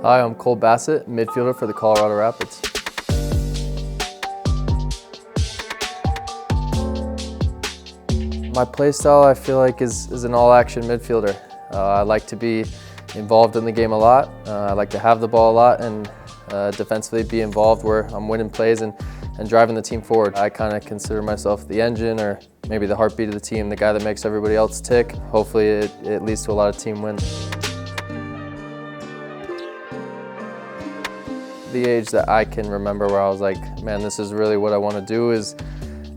Hi, I'm Cole Bassett, midfielder for the Colorado Rapids. My play style, I feel like, is an all-action midfielder. I like to be involved in the game a lot. I like to have the ball a lot and defensively be involved where I'm winning plays and driving the team forward. I kind of consider myself the engine, or maybe the heartbeat of the team, the guy that makes everybody else tick. Hopefully it leads to a lot of team wins. The age that I can remember where I was like, man, this is really what I want to do is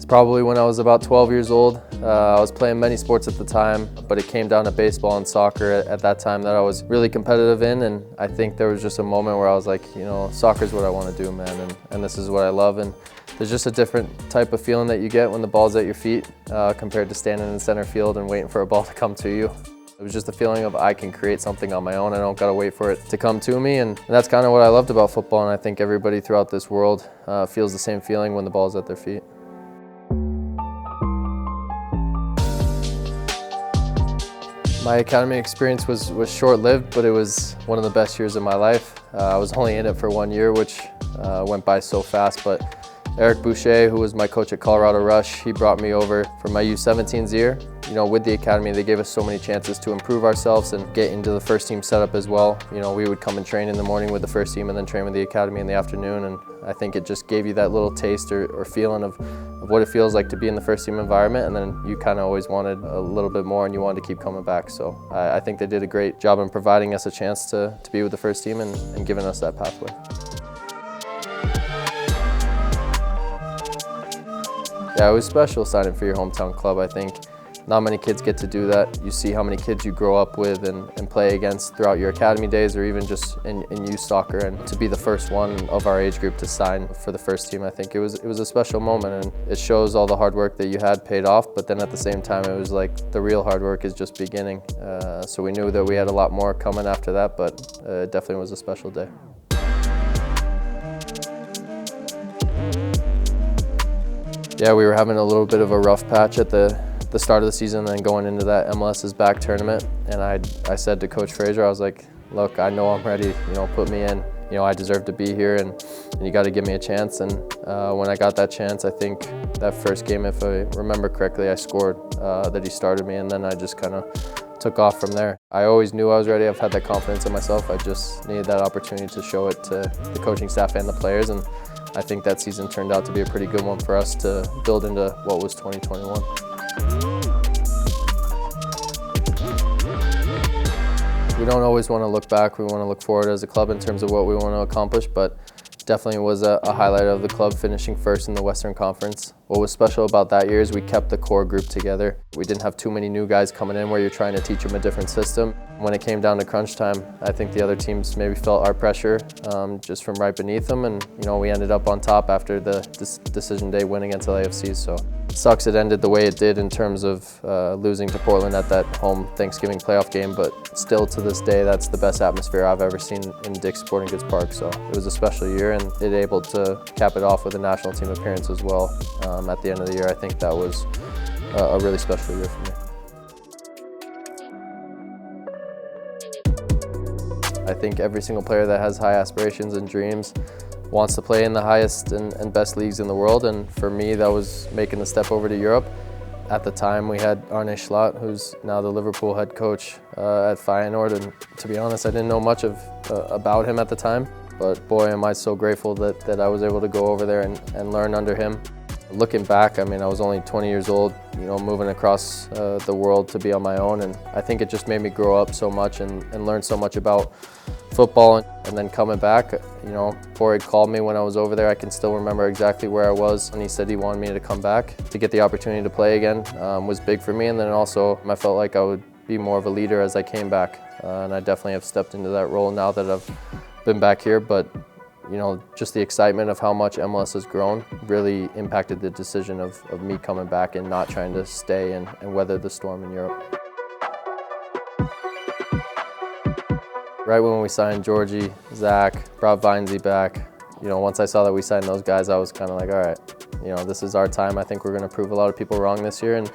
probably when I was about 12 years old. I was playing many sports at the time, but it came down to baseball and soccer at that time that I was really competitive in, and I think there was just a moment where I was like, you know, soccer's what I want to do, man, and this is what I love. And there's just a different type of feeling that you get when the ball's at your feet compared to standing in center field and waiting for a ball to come to you. It was just a feeling of I can create something on my own. I don't gotta wait for it to come to me, and that's kind of what I loved about football, and I think everybody throughout this world feels the same feeling when the ball's at their feet. My academy experience was short-lived, but it was one of the best years of my life. I was only in it for 1 year, which went by so fast, but Eric Boucher, who was my coach at Colorado Rush, he brought me over for my U17's year. You know, with the academy, they gave us so many chances to improve ourselves and get into the first team setup as well. You know, we would come and train in the morning with the first team and then train with the academy in the afternoon, and I think it just gave you that little taste or feeling of what it feels like to be in the first team environment, and then you kind of always wanted a little bit more and you wanted to keep coming back. So I think they did a great job in providing us a chance to be with the first team and giving us that pathway. Yeah, it was special signing for your hometown club. I think not many kids get to do that. You see how many kids you grow up with and play against throughout your academy days or even just in youth soccer, and to be the first one of our age group to sign for the first team, I think it was a special moment, and it shows all the hard work that you had paid off, but then at the same time it was like the real hard work is just beginning. So we knew that we had a lot more coming after that, but it definitely was a special day. Yeah, we were having a little bit of a rough patch at the start of the season and then going into that MLS's back tournament. And I said to Coach Fraser, I was like, look, I know I'm ready, you know, put me in. You know, I deserve to be here and you got to give me a chance. And when I got that chance, I think that first game, if I remember correctly, I scored that he started me, and then I just kind of took off from there. I always knew I was ready. I've had that confidence in myself. I just needed that opportunity to show it to the coaching staff and the players. And I think that season turned out to be a pretty good one for us to build into what was 2021. We don't always want to look back, we want to look forward as a club in terms of what we want to accomplish, but definitely was a highlight of the club finishing first in the Western Conference. What was special about that year is we kept the core group together. We didn't have too many new guys coming in where you're trying to teach them a different system. When it came down to crunch time, I think the other teams maybe felt our pressure just from right beneath them, and you know, we ended up on top after the decision day win against LAFC. So it sucks it ended the way it did in terms of losing to Portland at that home Thanksgiving playoff game, but still to this day that's the best atmosphere I've ever seen in Dick's Sporting Goods Park. So it was a special year, and it able to cap it off with a national team appearance as well at the end of the year. I think that was a really special year for me. I think every single player that has high aspirations and dreams wants to play in the highest and best leagues in the world, and for me that was making the step over to Europe. At the time we had Arne Slot, who's now the Liverpool head coach at Feyenoord, and to be honest I didn't know much about him at the time, but boy am I so grateful that I was able to go over there and learn under him. Looking back, I mean, I was only 20 years old, you know, moving across the world to be on my own, and I think it just made me grow up so much and learn so much about football. And then coming back, you know, Boyd called me when I was over there. I can still remember exactly where I was, and he said he wanted me to come back. To get the opportunity to play again was big for me, and then also I felt like I would be more of a leader as I came back, and I definitely have stepped into that role now that I've been back here. But you know, just the excitement of how much MLS has grown really impacted the decision of me coming back and not trying to stay and weather the storm in Europe. Right when we signed Georgie, Zach, brought Vinesy back, you know, once I saw that we signed those guys, I was kind of like, all right, you know, this is our time. I think we're going to prove a lot of people wrong this year, and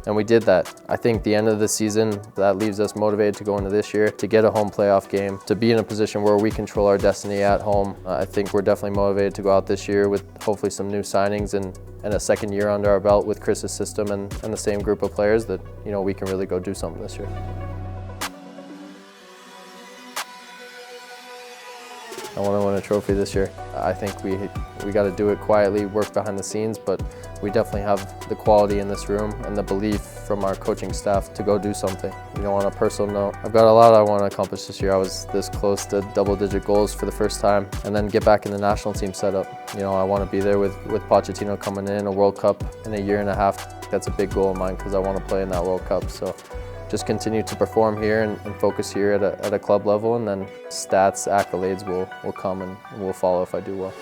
And we did that. I think the end of the season, that leaves us motivated to go into this year, to get a home playoff game, to be in a position where we control our destiny at home. I think we're definitely motivated to go out this year with hopefully some new signings and a second year under our belt with Chris's system and the same group of players that, you know, we can really go do something this year. I want to win a trophy this year. I think we got to do it quietly, work behind the scenes, but we definitely have the quality in this room and the belief from our coaching staff to go do something. You know, on a personal note, I've got a lot I want to accomplish this year. I was this close to double-digit goals for the first time, and then get back in the national team setup. You know, I want to be there with Pochettino coming in, a World Cup in a year and a half. That's a big goal of mine because I want to play in that World Cup. So just continue to perform here and focus here at a club level, and then stats, accolades will come and will follow if I do well.